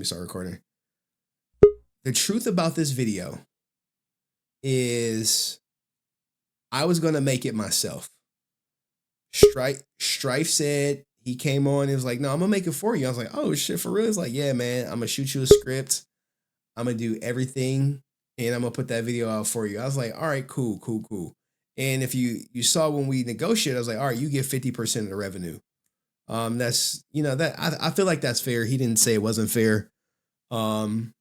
start recording. The truth about this video is I was going to make it myself. Strife said, he came on and was like, no, I'm going to make it for you. I was like, oh shit, for real? It's like, yeah, man, I'm going to shoot you a script. I'm going to do everything and I'm going to put that video out for you. I was like, all right, cool. And if you saw when we negotiated, I was like, all right, you get 50% of the revenue. That's, that I feel like that's fair. He didn't say it wasn't fair. And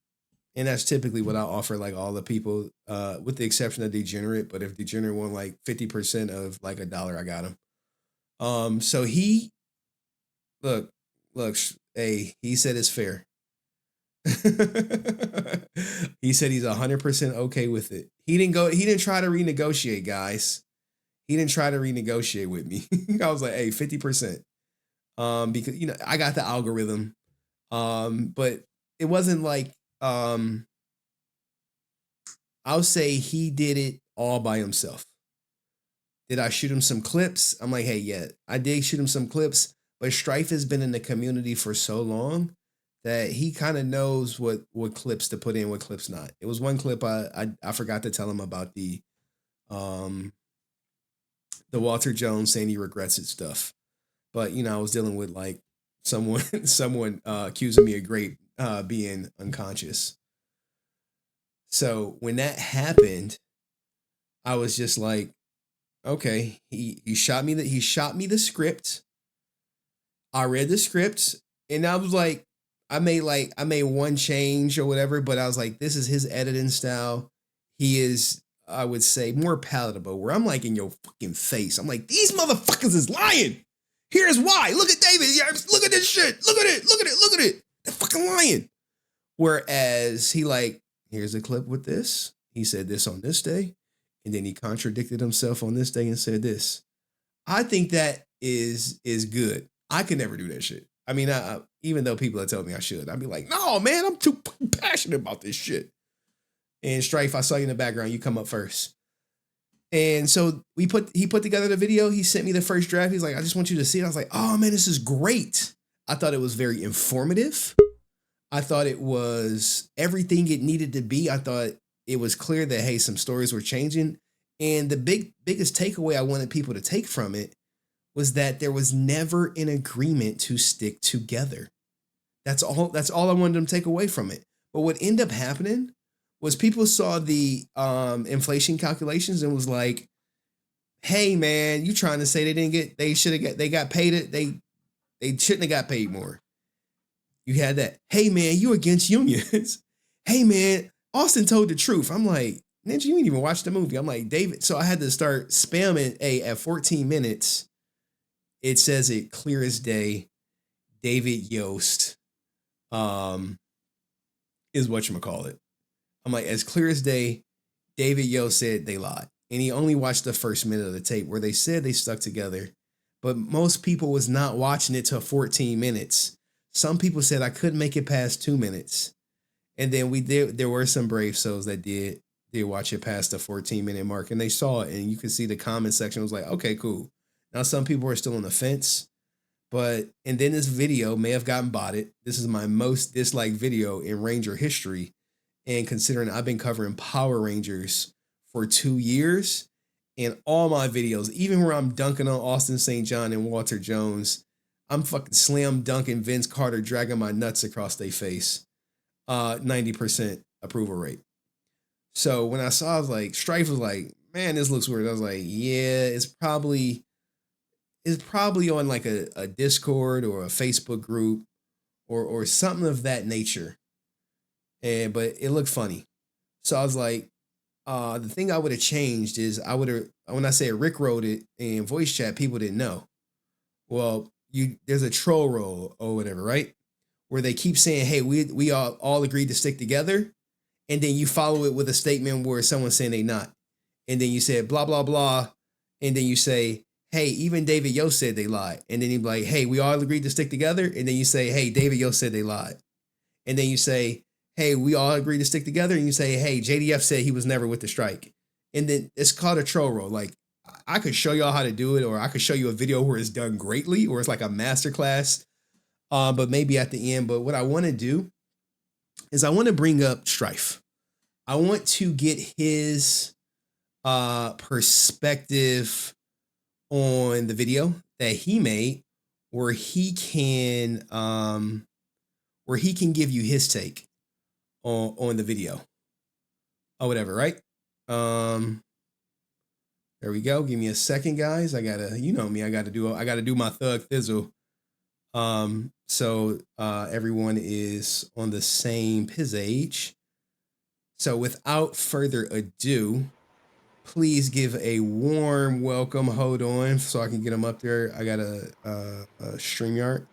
that's typically what I offer, like all the people, with the exception of Degenerate. But if Degenerate won like 50% of like $1, I got him. So he, look, hey, he said it's fair. He said he's 100% okay with it. He didn't try to renegotiate, guys. He didn't try to renegotiate with me. I was like, hey, 50%. Because, I got the algorithm. But it wasn't like, I'll say he did it all by himself. Did I shoot him some clips? I'm like, hey, yeah, I did shoot him some clips, but Strife has been in the community for so long that he kind of knows what clips to put in, what clips not. It was one clip I forgot to tell him about the Walter Jones saying he regrets it stuff. But, I was dealing with like someone accusing me of grape being unconscious. So when that happened, I was just like, okay, he shot me the script. I read the script and I was like, I made one change or whatever, but I was like, this is his editing style. He is, I would say, more palatable, where I'm like in your fucking face. I'm like, these motherfuckers is lying. Here's why. Look at David. Look at this shit. Look at it. They're fucking lying. Whereas he like, here's a clip with this. He said this on this day. And then he contradicted himself on this day and said this. I think that is good. I could never do that shit. I mean, even though people have told me I should, I'd be like, no, man, I'm too passionate about this shit. And Strife, I saw you in the background. You come up first. And so he put together the video. He sent me the first draft. He's like, I just want you to see it. I was like, oh man, this is great. I thought it was very informative. I thought it was everything it needed to be. I thought it was clear that, hey, some stories were changing. And the biggest takeaway I wanted people to take from it was that there was never an agreement to stick together. That's all I wanted them to take away from it. But what ended up happening was people saw the inflation calculations and was like, hey man, you trying to say they got paid it. They shouldn't have got paid more. You had that. Hey man, you against unions. Hey man, Austin told the truth. I'm like, Ninja, you didn't even watch the movie. I'm like, David. So I had to start spamming. At 14 minutes, it says it clear as day. David Yost is whatchamacallit. I'm like, as clear as day, David Yost said they lied. And he only watched the first minute of the tape where they said they stuck together. But most people was not watching it till 14 minutes. Some people said I couldn't make it past 2 minutes. And then there were some brave souls that did watch it past the 14-minute mark, and they saw it, and you could see the comment section was like, okay, cool. Now some people are still on the fence, and then this video may have gotten botted. This is my most disliked video in Ranger history, and considering I've been covering Power Rangers for 2 years, and all my videos, even where I'm dunking on Austin St. John and Walter Jones, I'm fucking slam dunking Vince Carter, dragging my nuts across their face. 90% approval rate. So when I saw, I was like, Strife was like, man, this looks weird. I was like, yeah, it's probably on like a Discord or a Facebook group or something of that nature. But it looked funny. So I was like, the thing I would have changed is when I say Rick wrote it in voice chat, people didn't know. Well, there's a troll roll or whatever, right? Where they keep saying, hey, we all agreed to stick together. And then you follow it with a statement where someone's saying they not. And then you said blah, blah, blah. And then you say, hey, even David Yost said they lied. And then you're like, hey, we all agreed to stick together. And then you say, hey, David Yost said they lied. And then you say, hey, we all agreed to stick together. And you say, hey, JDF said he was never with the strike. And then it's called a troll roll. Like, I could show y'all how to do it, or I could show you a video where it's done greatly, or it's like a masterclass. But maybe at the end. But what I want to do is I want to bring up Strife. I want to get his perspective on the video that he made, where he can give you his take on the video or whatever, right? Um, there we go. Give me a second, guys. I gotta, you know me, I gotta do my thug thizzle. So everyone is on the same page. So without further ado, please give a warm welcome. Hold on, so I can get them up there. I got a StreamYard.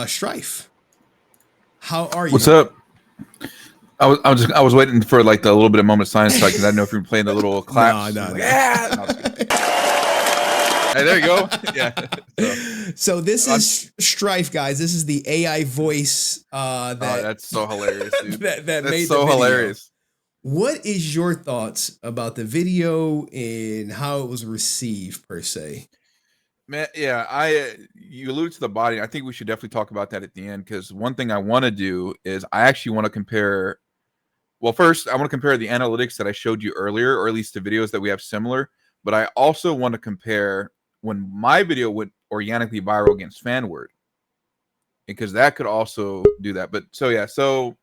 Strife, how are What's you? up? I was waiting for like the little bit of moment of silence because I didn't know if you were playing the little claps. No. Like, yeah. No, hey, there you go. Yeah. So this is Strife, guys. This is the AI voice that's so hilarious, dude. that That's made so the video. hilarious. What is your thoughts about the video and how it was received per se? Man, yeah, you alluded to the body. I think we should definitely talk about that at the end because one thing I want to do is I actually want to compare. Well, first, I want to compare the analytics that I showed you earlier, or at least the videos that we have similar. But I also want to compare when my video went organically viral against fan word, because that could also do that. But so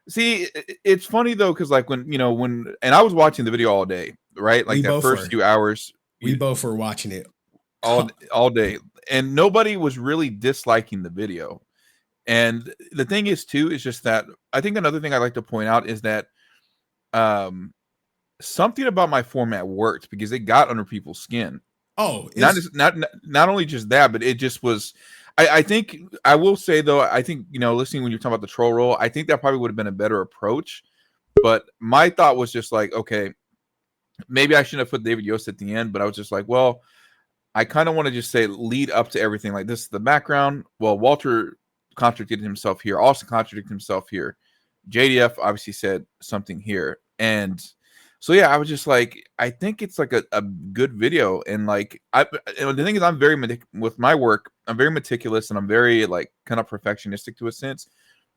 see, it's funny though, because like and I was watching the video all day, right? Like We that both first were. few hours, We both were watching it. all day, and nobody was really disliking the video. And the thing is too is just that I think another thing I like to point out is that um something about my format worked because it got under people's skin. Oh, Not only just that, but it just was. I think I will say though, I think listening when you're talking about the troll roll, I think that probably would have been a better approach. But my thought was just like, okay, maybe I shouldn't have put David Yost at the end, but I was just like, well, I kind of want to just say lead up to everything. Like this is the background. Well, Walter contradicted himself here, also contradicted himself here. JDF obviously said something here. And so yeah, I was just like, I think it's like a good video. And like the thing is I'm very with my work, I'm very meticulous and I'm very like kind of perfectionistic to a sense.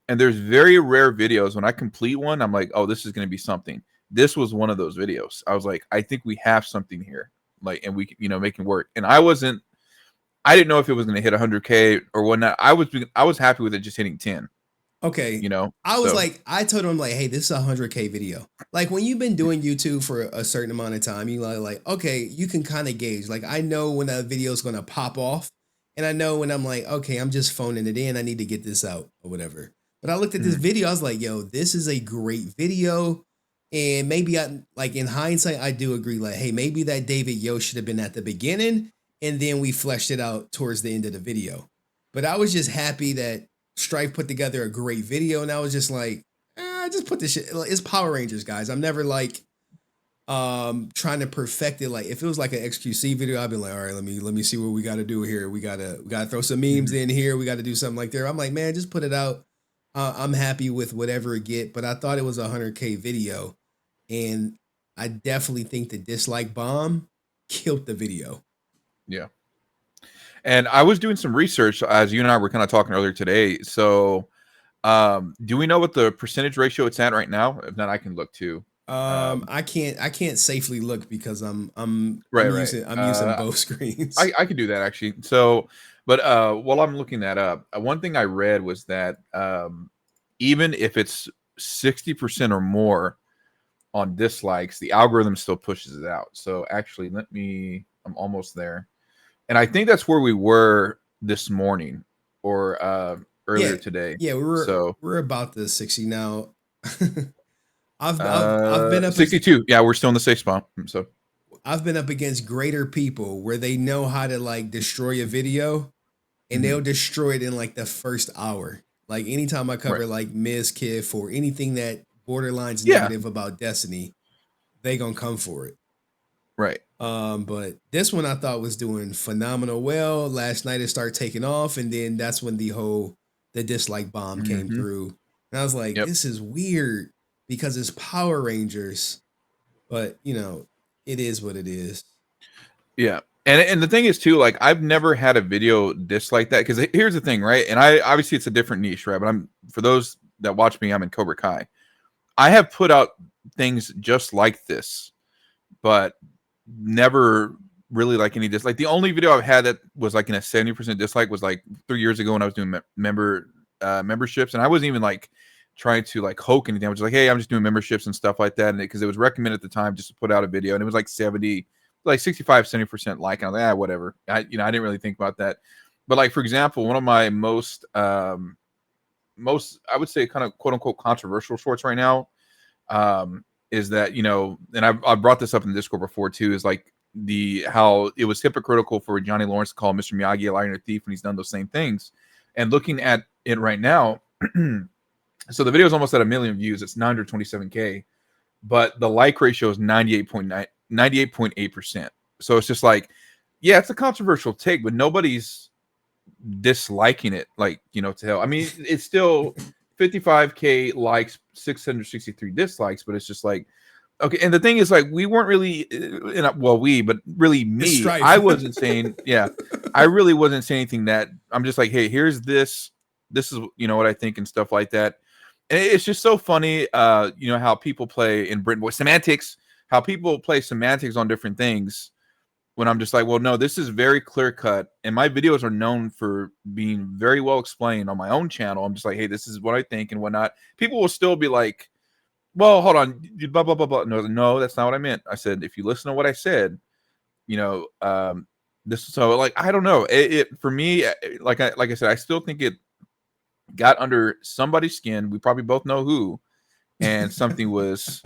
And there's very rare videos when I complete one, I'm like, oh, this is gonna be something. This was one of those videos. I was like, I think we have something here. Like, and we make it work. And I didn't know if it was gonna hit 100K or whatnot. I was happy with it just hitting 10. okay. I was like, I told him like, hey, this is a 100K video. Like when you've been doing YouTube for a certain amount of time, you like, okay, you can kind of gauge. Like I know when a video is gonna pop off, and I know when I'm like, okay, I'm just phoning it in. I need to get this out or whatever. But I looked at this video, I was like, yo, this is a great video. And maybe like in hindsight, I do agree. Like, hey, maybe that David Yo should have been at the beginning, and then we fleshed it out towards the end of the video. But I was just happy that Strife put together a great video, and I was just like, just put this shit. It's Power Rangers, guys. I'm never like trying to perfect it. Like if it was like an XQC video, I'd be like, all right, let me see what we got to do here. We gotta throw some memes in here. We got to do something like there. I'm like, man, just put it out. I'm happy with whatever it get. But I thought it was a 100K video, and I definitely think the dislike bomb killed the video. Yeah. And I was doing some research as you and I were kind of talking earlier today. So, do we know what the percentage ratio it's at right now? If not, I can look too. I can't safely look because I'm using both screens. I can do that actually. So, but while I'm looking that up, one thing I read was that even if it's 60% or more on dislikes, the algorithm still pushes it out. So actually, I'm almost there. And I think that's where we were this morning or earlier today. Yeah, we're about the 60 now. I've been up 62. Yeah, we're still in the safe spot. So I've been up against greater people where they know how to like destroy a video, and they'll destroy it in like the first hour. Like anytime I cover like Ms. Kiff or anything that borderlines negative about Destiny, they gonna come for it. Right. But this one I thought was doing phenomenal well. Last night it started taking off, and then that's when the dislike bomb came through. And I was like, this is weird because it's Power Rangers. But it is what it is. Yeah. And the thing is too, like I've never had a video dislike that, because here's the thing, right? And I obviously it's a different niche, right? But for those that watch me, I'm in Cobra Kai. I have put out things just like this, but never really like any dislike. The only video I've had that was like in a 70% dislike was like 3 years ago when I was doing memberships, and I wasn't even like trying to like hoke anything. I was like, hey, I'm just doing memberships and stuff like that, and because it was recommended at the time just to put out a video, and it was like 65-70% like, and I was like, whatever. I didn't really think about that. But like, for example, one of my most I would say kind of quote unquote controversial shorts right now is that, and I brought this up in the Discord before too, is like how it was hypocritical for Johnny Lawrence to call Mr. Miyagi a liar and a thief when he's done those same things. And looking at it right now, so the video is almost at 1 million views. It's 927K, but the like ratio is 98.8%. So it's just like, yeah, it's a controversial take, but nobody's disliking it, like, to hell. I mean, it's still 55K likes, 663 dislikes, but it's just like, okay. And the thing is, like, we weren't really, but really me, I wasn't saying, yeah, I really wasn't saying anything that I'm just like, hey, here's this is, what I think and stuff like that. And it's just so funny, how people play in Britain boy semantics, how people play semantics on different things. When I'm just like, well, no, this is very clear cut. And my videos are known for being very well explained on my own channel. I'm just like, hey, this is what I think and whatnot. People will still be like, well, hold on, blah, blah, blah, blah. No, that's not what I meant. I said, if you listen to what I said, this is so, like, I don't know. It for me, like I said, I still think it got under somebody's skin. We probably both know who. And something was,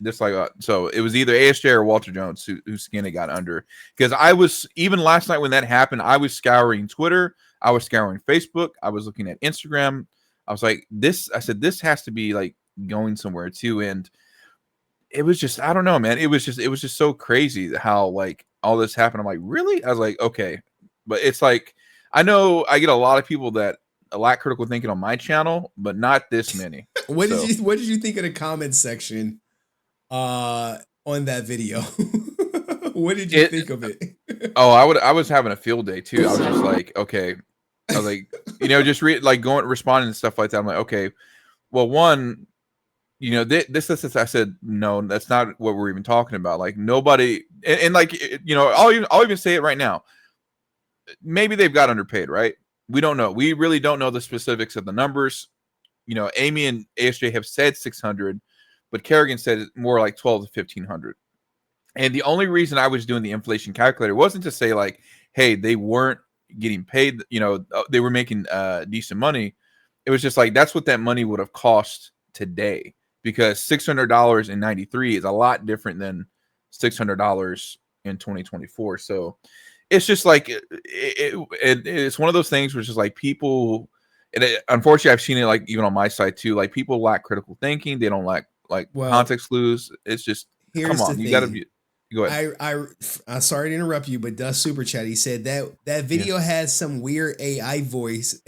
just like, so it was either ASJ or Walter Jones whose skin it got under. Because I was, even last night when that happened, I was scouring Twitter, I was scouring Facebook, I was looking at Instagram. I was like, I said, this has to be like going somewhere too. And it was just, I don't know, man. It was just so crazy how like all this happened. I'm like, really? I was like, okay. But it's like, I know I get a lot of people that lack critical thinking on my channel, but not this many. What did you think of the comment section on that video? What did you think of it? I was having a field day too. I was just like, okay. I was like, just responding and stuff like that. I'm like, okay, well, one, this I said, no, that's not what we're even talking about. Like, nobody, and like, I'll even say it right now. Maybe they've got underpaid, right? We don't know. We really don't know the specifics of the numbers. Amy and ASJ have said 600, but Kerrigan said more like 12 to 1500. And the only reason I was doing the inflation calculator wasn't to say like, hey, they weren't getting paid, they were making decent money. It was just like, that's what that money would have cost today, because $600 in 93 is a lot different than $600 in 2024. So it's just like, it's one of those things where it's just like people, and unfortunately I've seen it like even on my side too, like people lack critical thinking. They don't like context clues. It's just, come on, you gotta be, go ahead. I sorry to interrupt you, but Dust Super Chat, he said that video has some weird AI voice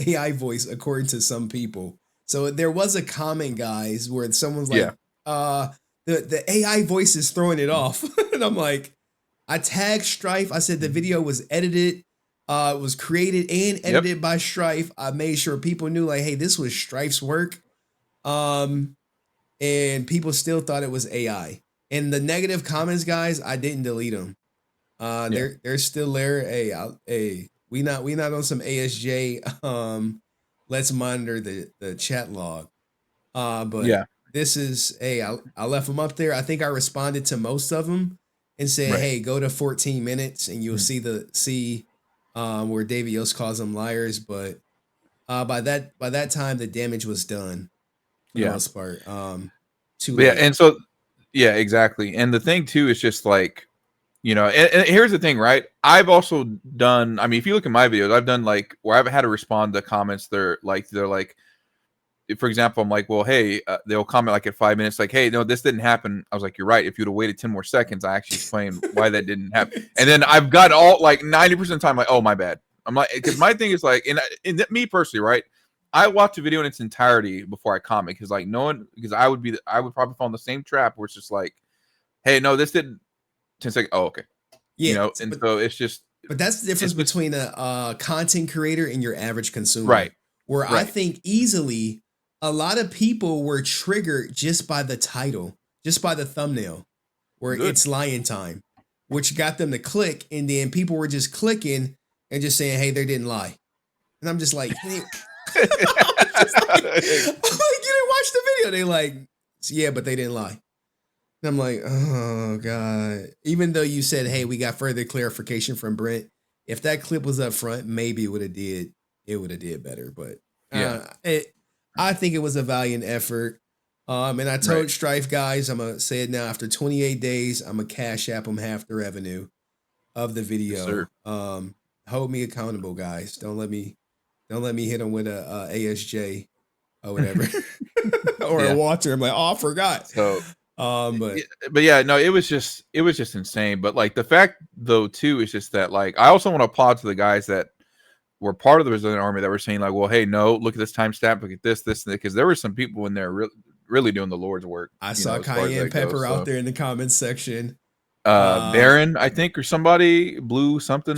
according to some people. So there was a comment, guys, where someone's like, the AI voice is throwing it off. And I'm like, I tagged Strife. I said the video was edited, was created and edited by Strife. I made sure people knew, like, hey, this was Strife's work. And people still thought it was AI. And the negative comments, guys, I didn't delete them. They're still there. Hey, we not on some ASJ. Let's monitor the chat log. But this is, hey, I left them up there. I think I responded to most of them and said, hey, go to 14 minutes and you'll see where David Yost calls them liars. But by that time, the damage was done for the most part. Too late. And so, exactly. And the thing too is just like, and here's the thing, right? I've also done, I mean, if you look at my videos, I've done like where I've had to respond to comments. They're like, for example, I'm like, well, hey, they'll comment like at 5 minutes, like, hey, no, this didn't happen. I was like, you're right. If you'd have waited 10 more seconds, I actually explained why that didn't happen. And then I've got all like 90% of the time, like, oh, my bad. I'm like, because my thing is like, and me personally, right? I watch a video in its entirety before I comment, because like because I would probably fall in the same trap where it's just like, hey, no, this didn't 10 seconds. Oh, okay. Yeah. So it's just, but that's the difference between a content creator and your average consumer. Right. Where I think easily a lot of people were triggered just by the title, just by the thumbnail, where Good. it's lion time, which got them to click, and then people were just clicking and just saying, "Hey, they didn't lie," and I'm just like, "Hey," I'm like, "You didn't watch the video?" They like, "Yeah, but they didn't lie." And I'm like, "Oh God!" Even though you said, "Hey, we got further clarification from Brent," if that clip was up front, maybe it would have did better. But Yeah. I think it was a valiant effort. And I Right. told Strife guys, I'm gonna say it now. After 28 days, I'm gonna cash app them half the revenue of the Yes, sir. video. Hold me accountable, guys. Don't let me hit them with a ASJ or whatever, or a Yeah. Walter. I'm like, oh, I forgot. So, But but yeah, no, it was just insane. But like the fact though too is just that like I also want to applaud to the guys that were part of the Resilient Army that were saying like, well, hey, no, look at this timestamp, look at this, because there were some people in there really doing the Lord's work, I you saw know, as far as Cayenne that goes. Pepper out So, there in the comments section. Uh, Baron, I think, or somebody, Blue something.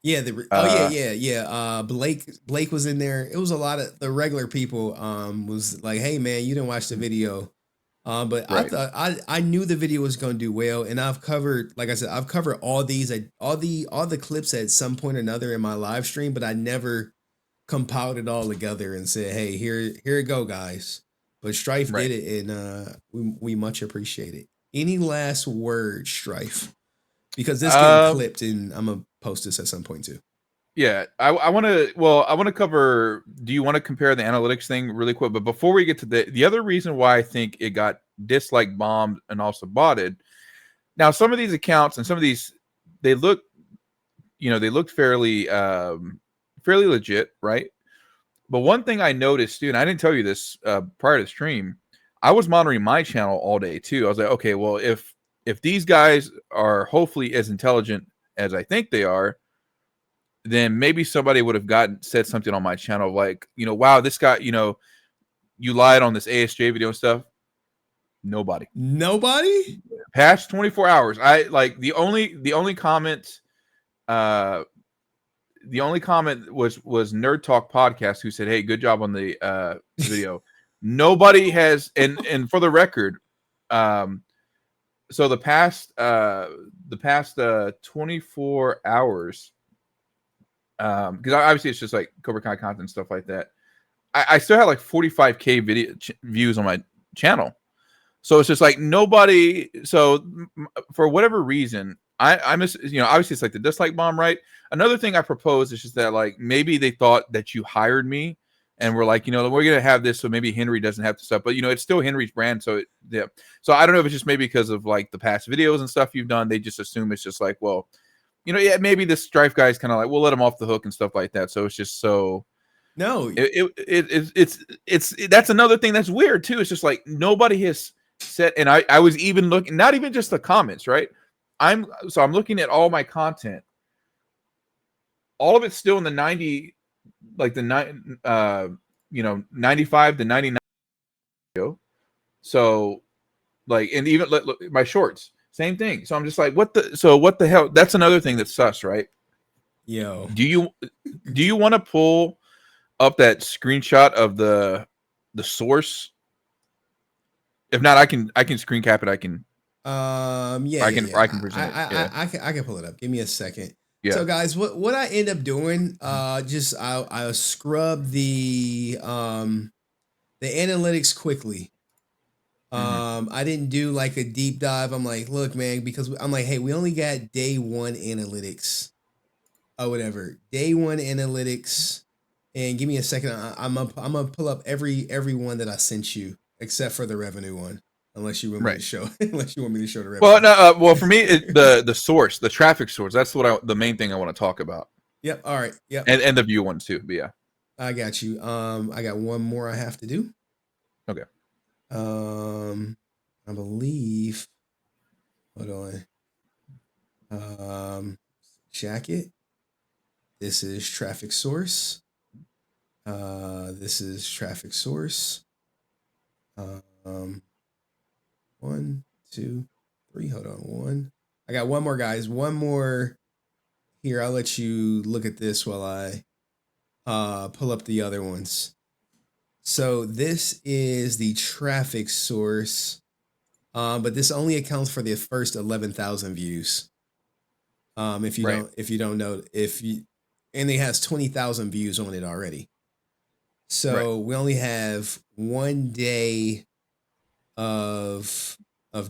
Yeah, Uh, yeah. Blake was in there. It was a lot of the regular people. Was like, hey man, you didn't watch the video. But I right, thought I knew the video was going to do well, and I've covered, like I said, I've covered all these, all the clips at some point or another in my live stream, but I never compiled it all together and said, hey, here it go, guys. But Strife right. did it, and we much appreciate it. Any last words, Strife? Because this getting Um, clipped, and I'm gonna post this at some point too. yeah, I want to. Well, I want to cover. Do you want to compare the analytics thing really quick? But before we get to the other reason why I think it got dislike bombed and also botted. Now, some of these accounts and some of these, they look, you know, they look fairly legit, right? But one thing I noticed, dude, and I didn't tell you this prior to the stream, I was monitoring my channel all day too. I was like, okay, well, if these guys are hopefully as intelligent as I think they are, then maybe somebody would have said something on my channel like, you know, wow, this guy, you know, you lied on this ASJ video and stuff. Nobody. Nobody? Past 24 hours, I like the only comment uh the only comment was Nerd Talk Podcast, who said, "Hey, good job on the video." Nobody has, and for the record, um, so the past 24 hours, because obviously it's just like Cobra Kai content and stuff like that. I still had like 45K video views on my channel. So it's just like nobody. So for whatever reason, I'm just, you know, obviously it's like the dislike bomb, right? Another thing I proposed is just that like maybe they thought that you hired me and we're like, you know, we're gonna have this, so maybe Henry doesn't have to stuff, but you know, it's still Henry's brand, so yeah. So I don't know if it's just maybe because of like the past videos and stuff you've done, they just assume it's just like, well, you know, yeah, maybe this Strife guy is kind of like, we'll let him off the hook and stuff like that. So it's just so No. it's that's another thing that's weird too. It's just like nobody has said, and I was even looking, not even just the comments, right? I'm looking at all my content. All of it's still in the 90, like the 95 to 99. So like, and even look, my shorts, same thing. So I'm just like, what the hell? That's another thing that's sus, right? Yo. Do you want to pull up that screenshot of the source? If not, I can screen cap it. Yeah, I can present it. Yeah. I can pull it up. Give me a second. Yeah. So guys, what I end up doing, just I scrub the analytics quickly. Mm-hmm. I didn't do like a deep dive. I'm like, look, man, because I'm like, hey, we only got day one analytics or whatever. Day one analytics. And give me a second. I'm gonna pull up every one that I sent you, except for the revenue one. Unless you want me to Right. show, unless you want me to show the Well, revenue. no, well, for me, the source, the traffic source, that's the main thing I want to talk about, Yep. All right. Yep. and the view ones too. But yeah. I got you. I got one more I have to do. Okay. Um, I believe. Hold on. Jacket. This is traffic source. This is traffic source. Um, one, two, three. Hold on. One. I got one more, guys. One more. Here, I'll let you look at this while I pull up the other ones. So this is the traffic source, but this only accounts for the first 11,000 views. Right. If you don't know, if you, and it has 20,000 views on it already. Right. So we only have 1 day of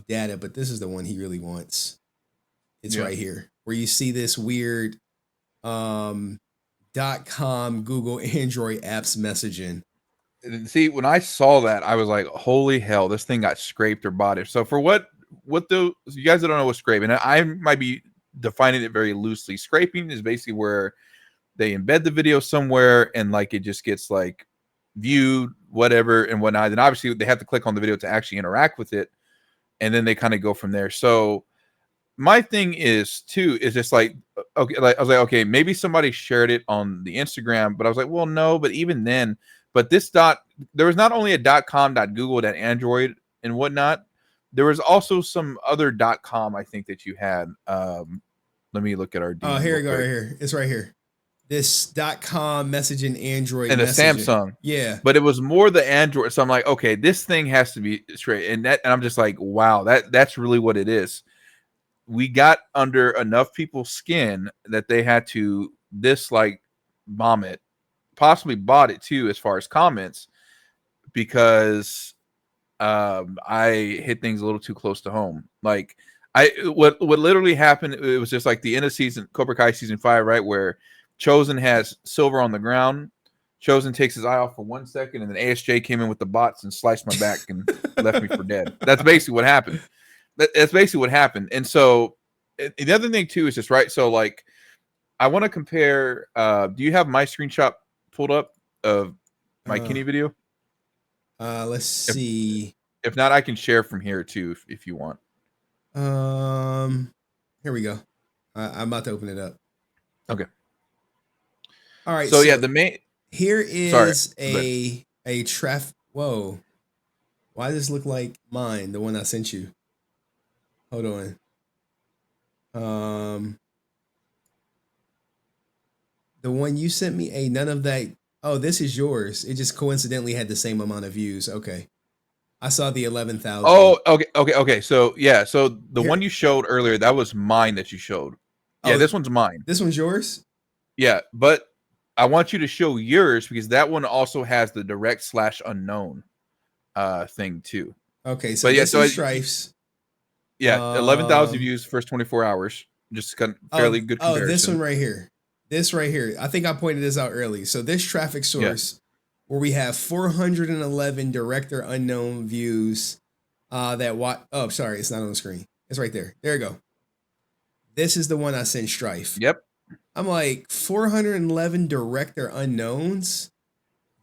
data, but this is the one he really wants. It's Yeah. right here, where you see this weird um .com Google Android apps messaging. And see, when I saw that, I was like, "Holy hell! This thing got scraped or botted." So for what the you guys that don't know what scraping, I might be defining it very loosely. Scraping is basically where they embed the video somewhere and like it just gets like viewed, whatever and whatnot. Then obviously they have to click on the video to actually interact with it, and then they kind of go from there. So my thing is too is just like okay, like I was like, okay, maybe somebody shared it on the Instagram, but I was like, well, no, but even then, but this there was not only a .com, .google, .android and whatnot. There was also some other .com I think that you had. Let me look at our Oh, DM here real we go, right quick. here. It's right here. This .com messaging Android And a messaging. Samsung, Yeah. but it was more the Android. So I'm like, okay, this thing has to be straight. And I'm just like, wow, that's really what it is. We got under enough people's skin that they had to dislike, bomb it, possibly bought it too, as far as comments, because I hit things a little too close to home. Like what literally happened, it was just like the end of season Cobra Kai season 5, right, where Chosen has Silver on the ground. Chosen takes his eye off for 1 second, and then ASJ came in with the bots and sliced my back and left me for dead. That's basically what happened. That's basically what happened. And so the other thing too is just right. So like I want to compare. Do you have my screenshot pulled up of my Uh, Kenny video? let's If see. if not, I can share from here too if you want. Um, here we go. I'm about to open it up. Okay. All right, So yeah, so the main. here Sorry. is Good. a traffic. Whoa, why does this look like mine? The one I sent you. Hold on. Um, the one you sent me. A none of that. Oh, this is yours. It just coincidentally had the same amount of views. Okay, I saw the 11,000. Oh, okay. So yeah, so the Here. one you showed earlier, that was mine that you showed. Yeah, Oh, this one's mine. this one's yours. Yeah, but I want you to show yours because that one also has the direct slash unknown thing too. Okay, so But yeah, this so is Strife's. yeah, 11,000 Um, views first 24 hours. Just kind of fairly good this one comparison. right here. This right here. I think I pointed this out early. So this traffic Yeah. source where we have 411 direct or unknown views that what oh sorry, it's not on the screen. It's right there. There you go. This is the one I sent Strife. Yep. I'm like 411 direct or unknowns.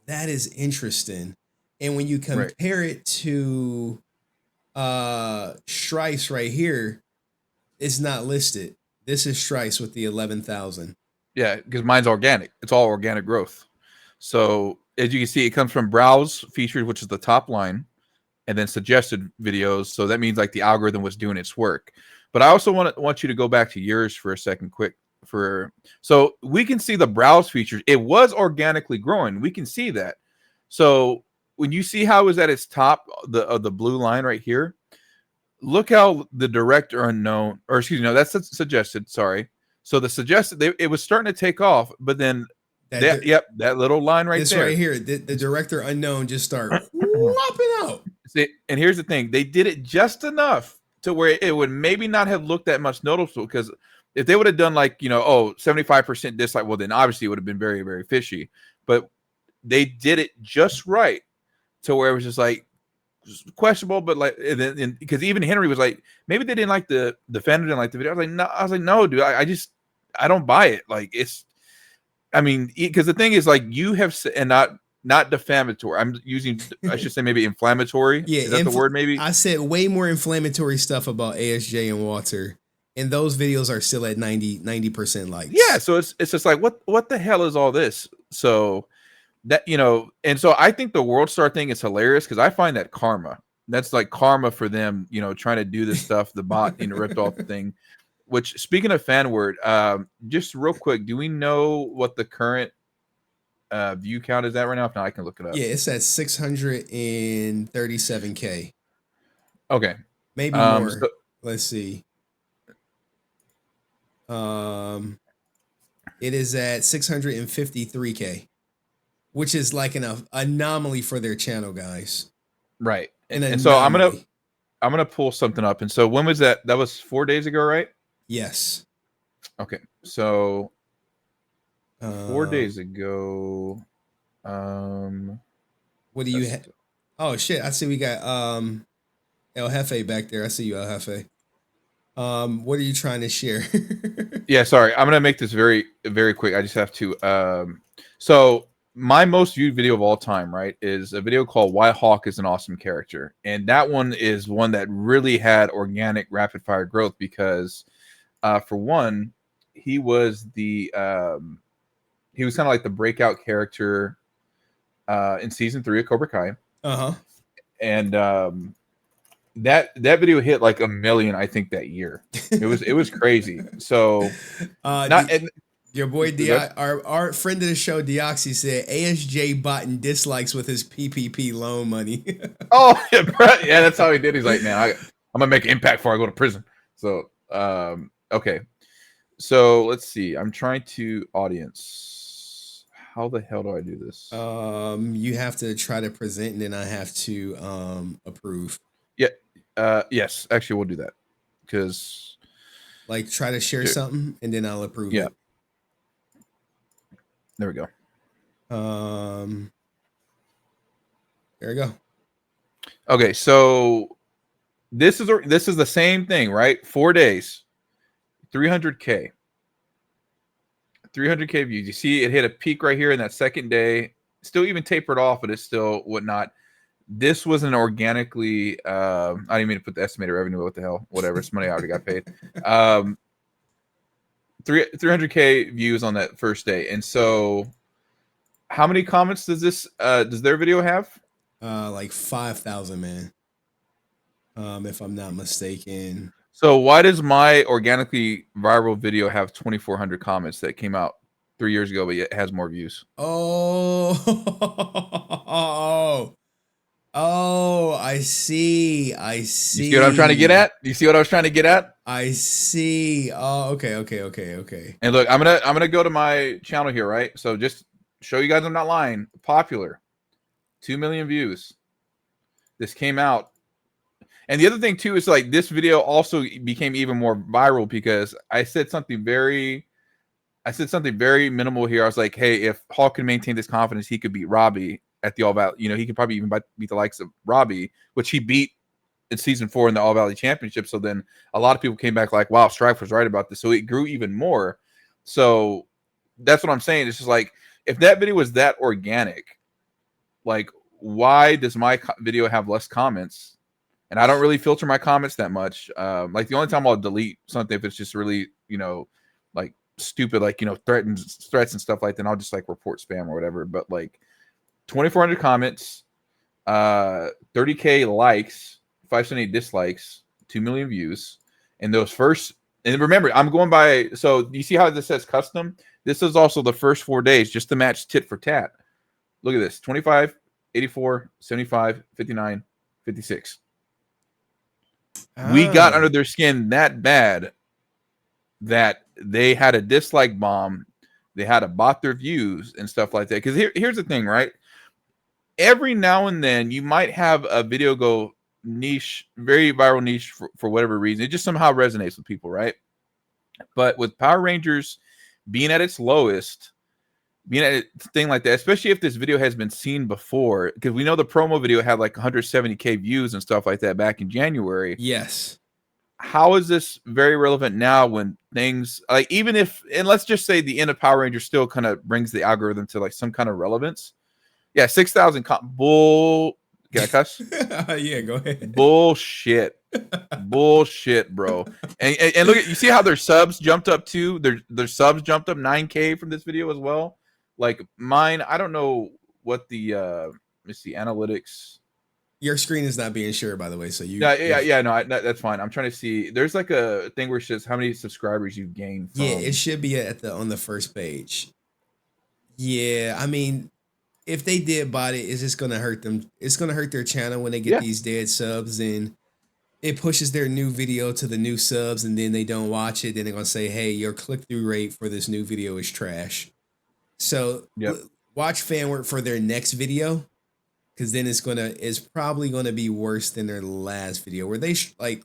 That is interesting. And when you Right. compare it to Strife's right here, it's not listed. This is Strice with the 11,000. Yeah, because mine's organic. It's all organic growth. So as you can see, it comes from browse featured, which is the top line, and then suggested videos. So that means like the algorithm was doing its work. But I also want you to go back to yours for a second, quick. So we can see the browse features. It was organically growing. We can see that. So when you see how it was at its top, the blue line right here, look how the direct or unknown, or excuse me, no, that's suggested. Sorry. So the suggested, it was starting to take off, but then That that little line right this right there. here, the director unknown just start whopping out. See, and here's the thing: they did it just enough to where it would maybe not have looked that much noticeable. Because if they would have done like 75% dislike, well, then obviously it would have been very, very fishy. But they did it just right to where it was just like questionable, but like because even Henry was like, maybe they didn't like the defender didn't like the video. I was like, no, dude, I don't buy it. Like it's, I mean, because the thing is like you have and not defamatory. I'm using, I should say maybe inflammatory. Yeah, Is that the word? Maybe. I said way more inflammatory stuff about ASJ and Walter, and those videos are still at 90% Yeah. likes. So it's just like what the hell is all this? So that and so I think the World Star thing is hilarious because I find that karma. That's like karma for them, trying to do this stuff. The bot, ripped off the thing. Which, speaking of fan word, just real quick, do we know what the current view count is at right now? If not, I can look it up. Yeah, it's at 637K. Okay. Maybe more. Let's see. Um, it is at 653K, which is like an anomaly for their channel, guys. Right. An And so anomaly. I'm gonna pull something up. And so when was that? That was 4 days ago, right? Yes. Okay. So 4 days Um, ago, um, what do you that's have? Oh shit! I see we got El Jefe back there. I see you, El Jefe. What are you trying to share? yeah. Sorry, I'm gonna make this very very quick. I just have to. So my most viewed video of all time, right, is a video called "Why Hawk is an Awesome Character," and that one is one that really had organic rapid fire growth because, for one, he was the he was kind of like the breakout character in season 3 of Cobra Kai, Uh-huh. and that video hit like 1 million, I think, that year. It was crazy. So not and your boy our friend of the show Deoxy said ASJ bought dislikes with his PPP loan money. oh yeah, that's how he did. He's like, man, I'm gonna make an impact before I go to prison. So okay, so let's see. I'm trying to audience. How the hell do I do this? You have to try to present, and then I have to approve. Yeah. Yes, actually, we'll do that because like try to share something, and then I'll approve it. There we go. There we go. Okay, so this is the same thing, right? 4 days, 300K. 300K views. You see it hit a peak right here in that second day. Still even tapered off, but it's still whatnot. This was an organically I didn't mean to put the estimated revenue, what the hell, whatever. It's money I already got paid. 300K views on that first day. And so how many comments does their video have? Like 5,000, man. If I'm not mistaken. So why does my organically viral video have 2,400 comments that came out 3 years ago, but yet has more views? Oh, I see. I see. You see what I'm trying to get at? You see what I was trying to get at? I see. Oh, okay. And look, I'm gonna go to my channel here, right? So just show you guys I'm not lying. Popular, 2 million views. This came out. And the other thing too is like this video also became even more viral because I said something very minimal here. I was like, hey, if Hawk can maintain this confidence, he could beat Robbie at the All Valley. You know, he could probably even beat the likes of Robbie, which he beat in season 4 in the All Valley Championship. So then a lot of people came back like, wow, Strife was right about this. So it grew even more. So that's what I'm saying. It's just like, if that video was that organic, like, why does my video have less comments? And I don't really filter my comments that much. Like the only time I'll delete something if it's just really, like stupid, like, threats and stuff like that, I'll just like report spam or whatever. But like 2,400 comments, 30K likes, 578 dislikes, 2 million views. And those first, and remember, I'm going by, so you see how this says custom? This is also the first 4 days just to match tit for tat. Look at this, 25, 84, 75, 59, 56. We got under their skin that bad that they had a dislike bomb. They had to bot their views and stuff like that. Because here's the thing, right? Every now and then you might have a video go niche, very viral niche for whatever reason. It just somehow resonates with people, right? But with Power Rangers being at its lowest, being at a thing like that, especially if this video has been seen before, because we know the promo video had like 170K views and stuff like that back in January. Yes. How is this very relevant now when things like, even if, and let's just say the end of Power Rangers still kind of brings the algorithm to like some kind of relevance. Yeah, 6,000 bull. Can I cuss? Yeah, go ahead. Bullshit, bro. And look at, you see how their subs jumped up too. Their subs jumped up 9K from this video as well. Like mine, I don't know what the let me see, analytics. Your screen is not being shared, by the way. So you, no, that's fine. I'm trying to see. There's like a thing where it says how many subscribers you've gained. Yeah, it should be on the first page. Yeah, I mean, if they did bot it, it's just gonna hurt them. It's gonna hurt their channel when they get Yeah. these dead subs, and it pushes their new video to the new subs, and then they don't watch it. Then they're gonna say, "Hey, your click through rate for this new video is trash." So Yep. watch fan work for their next video, because then it's probably gonna be worse than their last video, where they like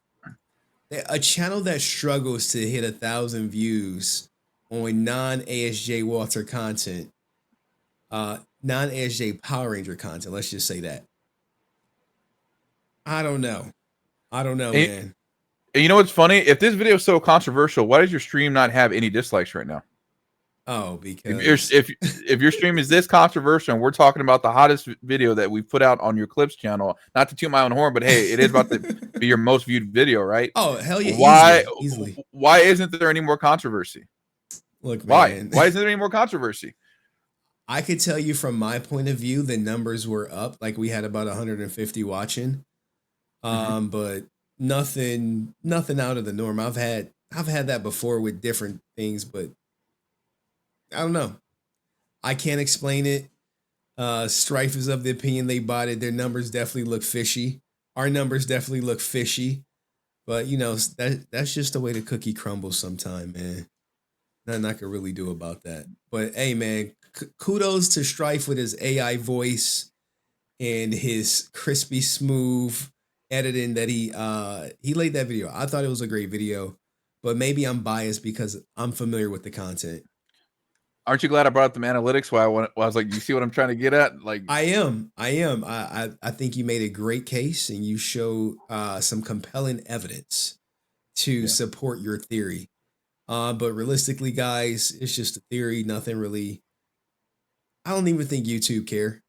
a channel that struggles to hit 1,000 views on non ASJ Walter content, non ASJ Power Ranger content. Let's just say that. I don't know. I don't know, And, man. and you know what's funny? If this video is so controversial, why does your stream not have any dislikes right now? Oh, If your because if your stream is this controversial, and we're talking about the hottest video that we've put out on your clips channel, not to toot my own horn, but hey, it is about to be your most viewed video, right? oh hell yeah, Why easily, easily. why isn't there any more controversy? Look, Why? man, Why isn't there any more controversy? I could tell you from my point of view, the numbers were up. Like we had about 150 watching, Mm-hmm. but nothing out of the norm. I've had that before with different things, but I don't know. I can't explain it. Strife is of the opinion they bought it. Their numbers definitely look fishy. Our numbers definitely look fishy. But that's just the way the cookie crumbles sometime, man. Nothing I could really do about that. But hey, man, kudos to Strife with his AI voice and his crispy smooth editing that he laid that video. I thought it was a great video, but maybe I'm biased because I'm familiar with the content. Aren't you glad I brought up the analytics? Why I was like, you see what I'm trying to get at? Like, I am. I am. I think you made a great case and you show some compelling evidence to yeah. support your theory. But realistically, guys, it's just a theory. Nothing really. I don't even think YouTube care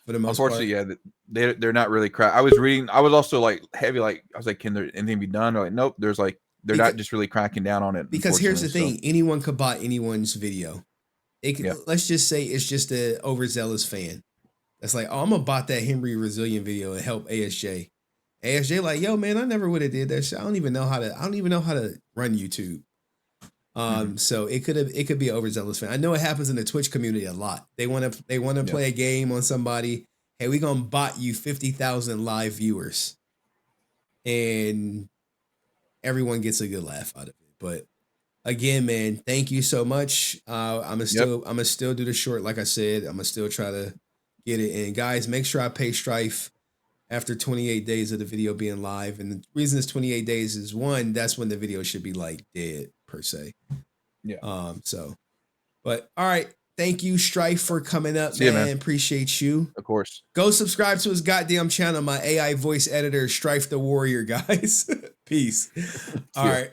for the most Unfortunately, part. yeah, they're not really crack. I was reading. I was also like heavy. Like I was like, can there anything be done? They're like, nope. There's like they're not Because just really cracking down on it. here's Unfortunately, the so thing: anyone could bot anyone's video. It could, yeah, let's just say it's just an overzealous fan that's like, oh, I'm gonna bot that Henry Resilient video and help ASJ. ASJ like, yo, man, I never would have did that shit. I don't even know how to run YouTube. mm-hmm. So it could be an overzealous fan. I know it happens in the Twitch community a lot. They want to Yep. play a game on somebody. Hey, we gonna bot you 50,000 live viewers, and everyone gets a good laugh out of it. But again, man, thank you so much. Yep. I'm gonna still do the short, like I said. I'm gonna still try to get it. And guys, make sure I pay Strife after 28 days of the video being live. And the reason it's 28 days is one, that's when the video should be like dead per se. Yeah. So, but all right. Thank you, Strife, for coming up, See you, man. man. Appreciate you. Of course. Go subscribe to his goddamn channel, my AI voice editor, Strife the Warrior, guys. Peace. All See ya. right.